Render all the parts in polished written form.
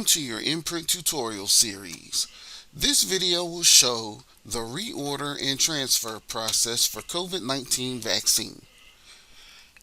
to your ImmPRINT tutorial series. This video will show the reorder and transfer process for COVID-19 vaccine.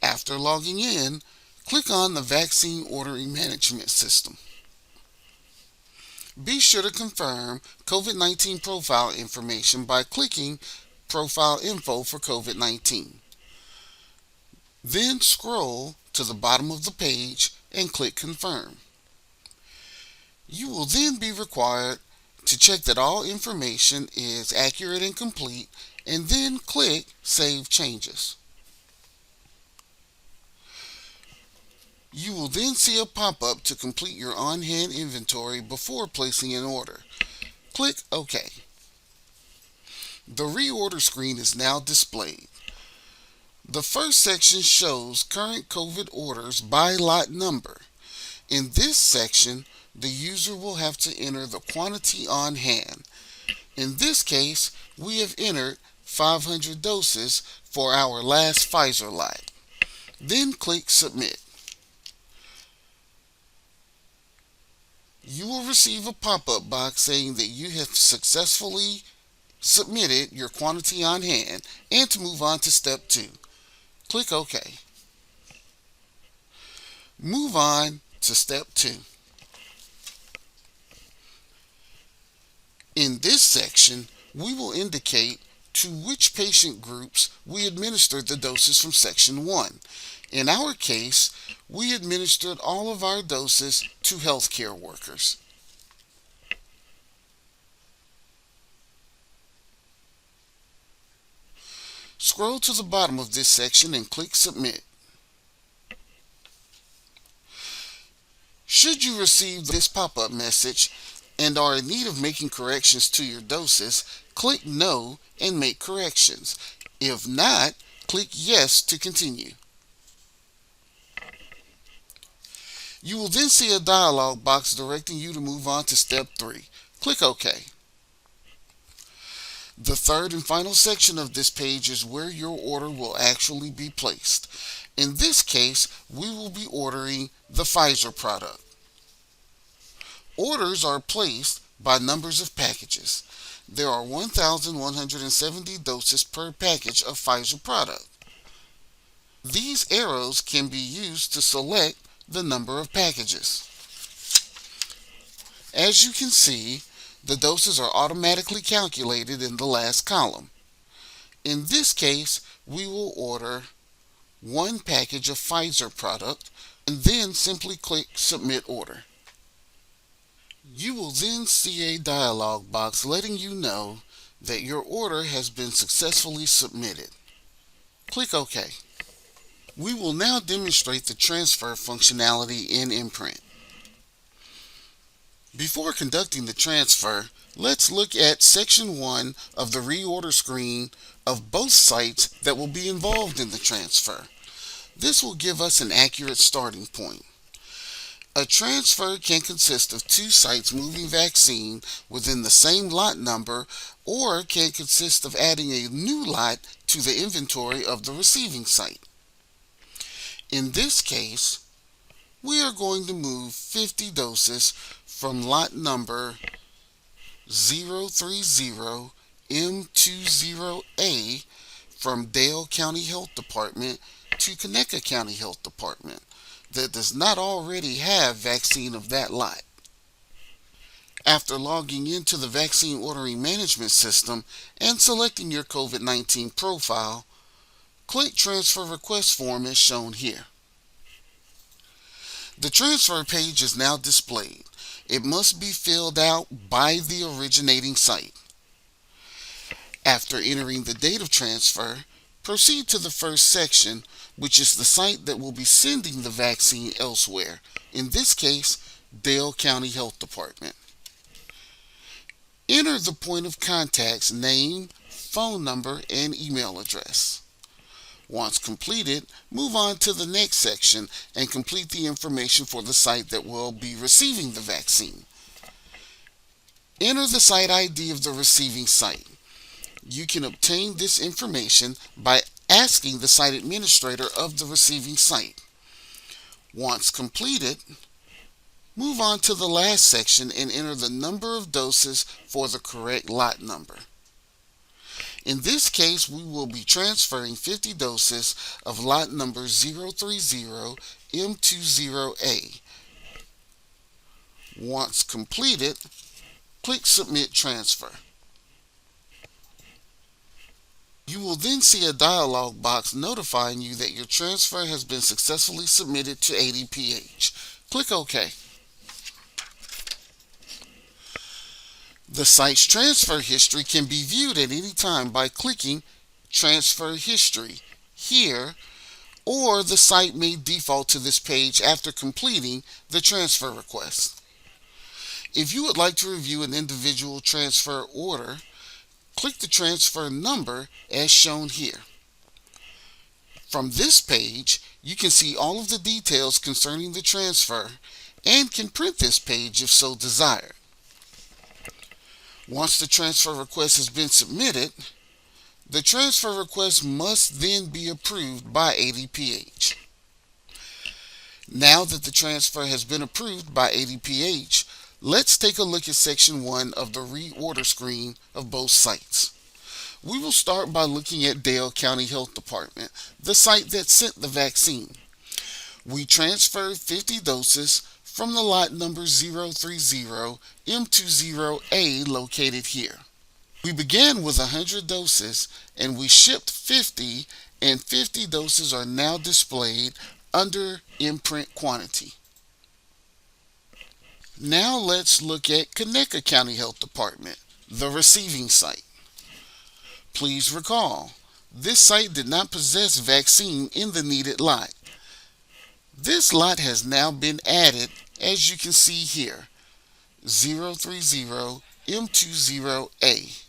After logging in, click on the Vaccine Ordering Management System. Be sure to confirm COVID-19 profile information by clicking Profile Info for COVID-19. Then scroll to the bottom of the page and click Confirm. You will then be required to check that all information is accurate and complete, and then click Save Changes. You will then see a pop-up to complete your on-hand inventory before placing an order. Click OK. The reorder screen is now displayed. The first section shows current COVID orders by lot number. In this section, the user will have to enter the quantity on hand. In this case, we have entered 500 doses for our last Pfizer lot. Then click Submit. You will receive a pop-up box saying that you have successfully submitted your quantity on hand and to move on to step 2. Click OK. Move on to step 2. In this section, we will indicate to which patient groups we administered the doses from section 1. In our case, we administered all of our doses to healthcare workers. Scroll to the bottom of this section and click Submit. Should you receive this pop-up message and are in need of making corrections to your doses, click No and make corrections. If not, click Yes to continue. You will then see a dialog box directing you to move on to step 3. Click OK. The third and final section of this page is where your order will actually be placed. In this case, we will be ordering the Pfizer product. Orders are placed by numbers of packages. There are 1,170 doses per package of Pfizer product. These arrows can be used to select the number of packages. As you can see, the doses are automatically calculated in the last column. In this case, we will order 1 package of Pfizer product and then simply click Submit Order. You will then see a dialog box letting you know that your order has been successfully submitted. Click OK. We will now demonstrate the transfer functionality in ImmPRINT. Before conducting the transfer, let's look at section 1 of the reorder screen of both sites that will be involved in the transfer. This will give us an accurate starting point. A transfer can consist of 2 sites moving vaccine within the same lot number, or can consist of adding a new lot to the inventory of the receiving site. In this case, we are going to move 50 doses from lot number 030 M20A from Dale County Health Department to Conecuh County Health Department that does not already have vaccine of that lot. After logging into the Vaccine Ordering Management System and selecting your COVID-19 profile, click Transfer Request Form as shown here. The transfer page is now displayed. It must be filled out by the originating site. After entering the date of transfer, proceed to the first section, which is the site that will be sending the vaccine elsewhere, in this case, Dale County Health Department. Enter the point of contact's name, phone number, and email address. Once completed, move on to the next section and complete the information for the site that will be receiving the vaccine. Enter the site ID of the receiving site. You can obtain this information by asking the site administrator of the receiving site. Once completed, Move on to the last section and enter the number of doses for the correct lot number. In this case, we will be transferring 50 doses of lot number 030 M20A. Once completed, click Submit Transfer. You will then see a dialog box notifying you that your transfer has been successfully submitted to ImmPRINT. Click OK. The site's transfer history can be viewed at any time by clicking Transfer History here, or the site may default to this page after completing the transfer request. If you would like to review an individual transfer order, click the transfer number as shown here. From this page, you can see all of the details concerning the transfer and can print this page if so desired. Once the transfer request has been submitted, the transfer request must then be approved by ImmPRINT. Now that the transfer has been approved by ImmPRINT, let's take a look at section 1 of the reorder screen of both sites. We will start by looking at Dale County Health Department, the site that sent the vaccine. We transferred 50 doses from the lot number 030 M20A located here. We began with 100 doses and we shipped 50, and 50 doses are now displayed under ImmPRINT quantity. Now let's look at Conecuh County Health Department, the receiving site. Please recall, this site did not possess vaccine in the needed lot. This lot has now been added, as you can see here, 030 M20A.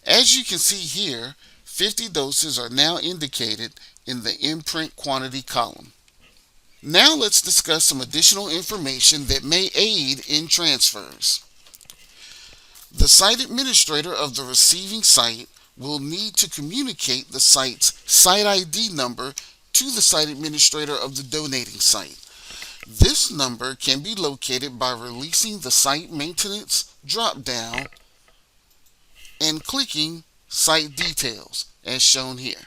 As you can see here, 50 doses are now indicated in the ImmPRINT quantity column. Now let's discuss some additional information that may aid in transfers. The site administrator of the receiving site will need to communicate the site's site ID number to the site administrator of the donating site. This number can be located by releasing the Site Maintenance drop-down and clicking Site Details, as shown here.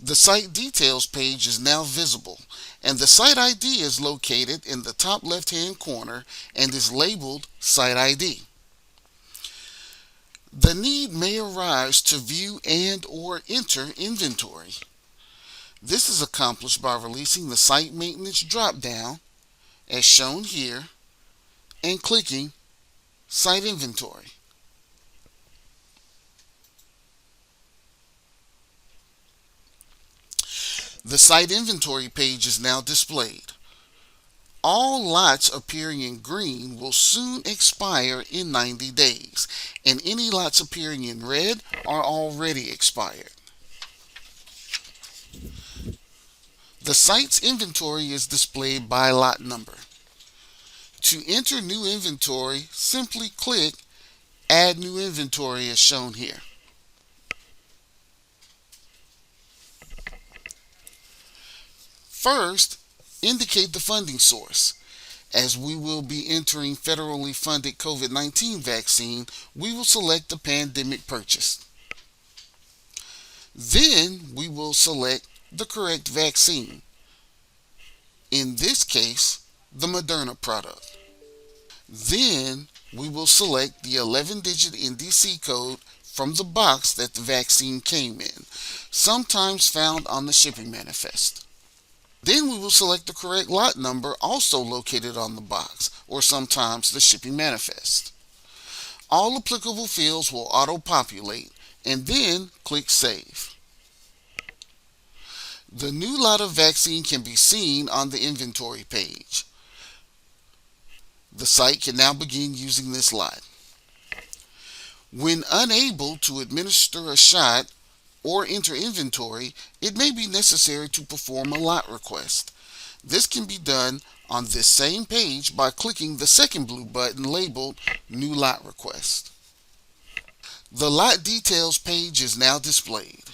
The Site Details page is now visible, and the site ID is located in the top left-hand corner and is labeled Site ID. The need may arise to view and/or enter inventory. This is accomplished by releasing the Site Maintenance drop-down, as shown here, and clicking Site Inventory. The Site Inventory page is now displayed. All lots appearing in green will soon expire in 90 days, and any lots appearing in red are already expired. The site's inventory is displayed by lot number. To enter new inventory, simply click Add New Inventory as shown here. First, indicate the funding source. As we will be entering federally funded COVID-19 vaccine, we will select the pandemic purchase. Then we will select the correct vaccine. In this case, the Moderna product. Then we will select the 11-digit NDC code from the box that the vaccine came in, sometimes found on the shipping manifest. Then we will select the correct lot number also located on the box, or sometimes the shipping manifest. All applicable fields will auto-populate, and then click Save. The new lot of vaccine can be seen on the inventory page. The site can now begin using this lot. When unable to administer a shot or enter inventory, it may be necessary to perform a lot request. This can be done on this same page by clicking the second blue button labeled New Lot Request. The lot details page is now displayed.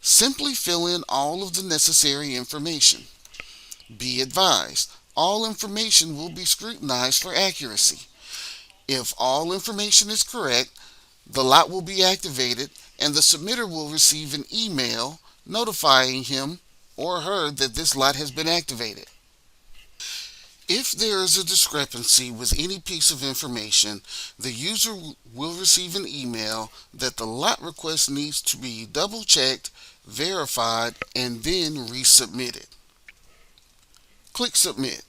Simply fill in all of the necessary information. Be advised, all information will be scrutinized for accuracy. If all information is correct, the lot will be activated and the submitter will receive an email notifying him or her that this lot has been activated. If there is a discrepancy with any piece of information, the user will receive an email that the lot request needs to be double checked, verified, and then resubmitted. Click Submit.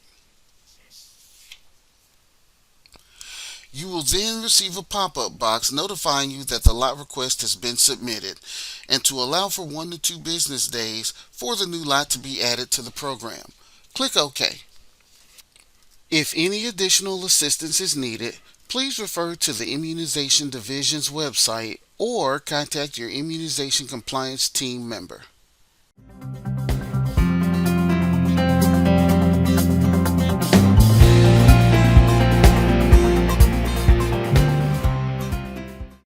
You will then receive a pop-up box notifying you that the lot request has been submitted and to allow for 1 to 2 business days for the new lot to be added to the program. Click OK. If any additional assistance is needed, please refer to the Immunization Division's website or contact your immunization compliance team member.